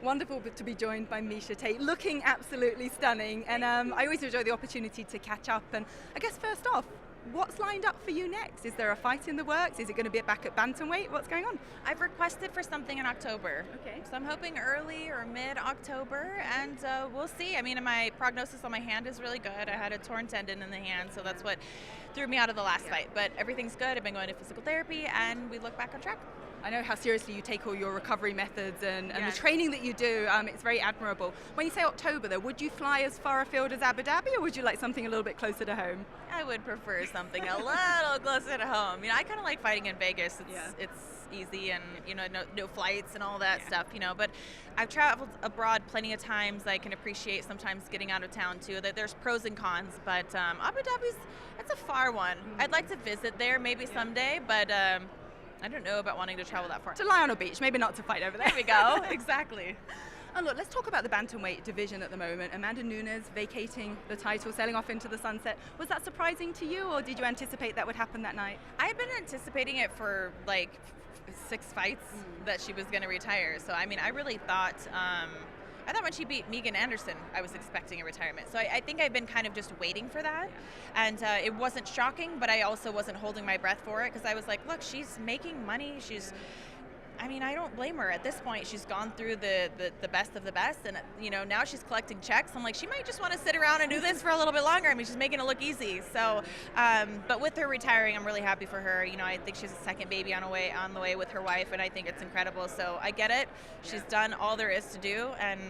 Wonderful to be joined by Miesha Tate, looking absolutely stunning. And I always enjoy the opportunity to catch up. And I guess first off, what's lined up for you next? Is there a fight in the works? Is it going to be back at bantamweight? What's going on? I've requested for something in October. Okay. So I'm hoping early or mid-October, and we'll see. I mean, my prognosis on my hand is really good. I had a torn tendon in the hand, so that's what threw me out of the last fight. But everything's good. I've been going to physical therapy, and we look back on track. I know how seriously you take all your recovery methods and Yes. the training that you do. It's very admirable. When you say October, though, would you fly as far afield as Abu Dhabi, or would you like something a little bit closer to home? I would prefer something a little closer to home. You know, I kind of like fighting in Vegas. It's easy and, you know, no flights and all that stuff, you know. But I've traveled abroad plenty of times. I can appreciate sometimes getting out of town, too. That there's pros and cons, but Abu Dhabi's, it's a far one. I'd like to visit there maybe someday, but I don't know about wanting to travel that far. To lie on a beach, maybe not to fight over there. There we go, exactly. And look, let's talk about the bantamweight division at the moment. Amanda Nunes vacating the title, sailing off into the sunset. Was that surprising to you, or did you anticipate that would happen that night? I've been anticipating it for like 6 fights that she was going to retire. So, I mean, I really thought, I thought when she beat Megan Anderson, I was expecting a retirement. So I think I've been kind of just waiting for that. And it wasn't shocking, but I also wasn't holding my breath for it, because I was like, look, she's making money. I mean, I don't blame her at this point. She's gone through the best of the best, and you know, now she's collecting checks. I'm like, she might just want to sit around and do this for a little bit longer. I mean, she's making it look easy. So, but with her retiring, I'm really happy for her. You know, I think she's a second baby on the way with her wife, and I think it's incredible. So I get it. She's done all there is to do, and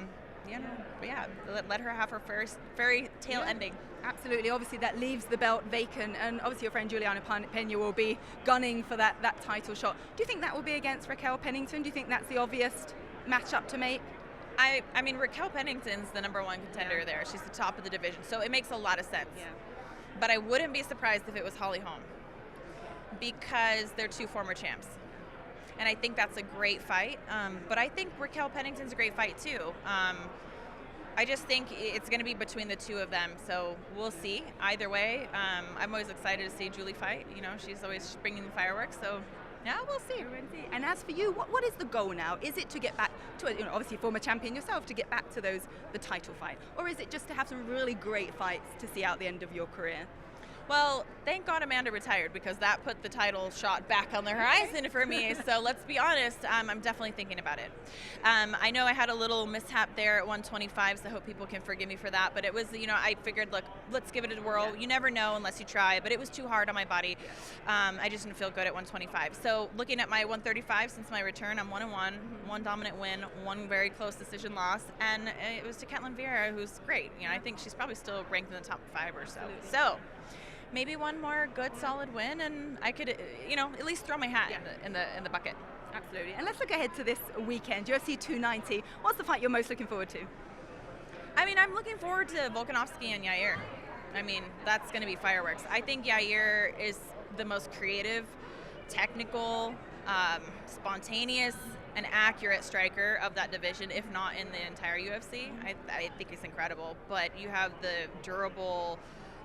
you know, yeah, let her have her first fairy tale ending. Absolutely. Obviously, that leaves the belt vacant, and obviously your friend Juliana Pena will be gunning for that title shot. Do you think that will be against Raquel Pennington? Do you think that's the obvious matchup to make? I mean, Raquel Pennington's the #1 contender there. She's the top of the division, so it makes a lot of sense. Yeah. But I wouldn't be surprised if it was Holly Holm, because they're 2 former champs. And I think that's a great fight. But I think Raquel Pennington's a great fight, too. I just think it's going to be between the 2 of them, so we'll see. Either way, I'm always excited to see Julie fight. You know, she's always bringing the fireworks, so yeah, we'll see. And as for you, what is the goal now? Is it to get back to, you know, obviously former champion yourself, to get back to the title fight? Or is it just to have some really great fights to see out the end of your career? Well, thank God Amanda retired, because that put the title shot back on the horizon for me. So let's be honest, I'm definitely thinking about it. I know I had a little mishap there at 125, so I hope people can forgive me for that. But it was, you know, I figured, look, let's give it a whirl. You never know unless you try, but it was too hard on my body. I just didn't feel good at 125. So looking at my 135 since my return, I'm 1-1, 1 dominant win, 1 very close decision loss, and it was to Ketlin Vieira, who's great. You know, I think she's probably still ranked in the top 5 or so. So maybe 1 more good solid win, and I could, you know, at least throw my hat in the bucket. Absolutely. And let's look ahead to this weekend, UFC 290. What's the fight you're most looking forward to? I mean, I'm looking forward to Volkanovski and Yair. I mean, that's going to be fireworks. I think Yair is the most creative, technical, spontaneous, and accurate striker of that division, if not in the entire UFC. I think he's incredible. But you have the durable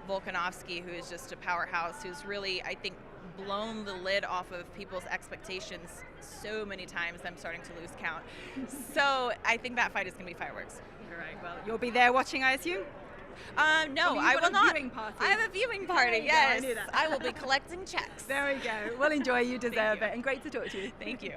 Volkanovski, who is just a powerhouse, who's really, I think, blown the lid off of people's expectations so many times I'm starting to lose count. So I think that fight is going to be fireworks. All right, well, you'll be there watching, I assume? No, I will not. Viewing party. I have a viewing party, yes. I knew that. I will be collecting checks. There we go. Well, enjoy. You deserve it. And great to talk to you. Thank you.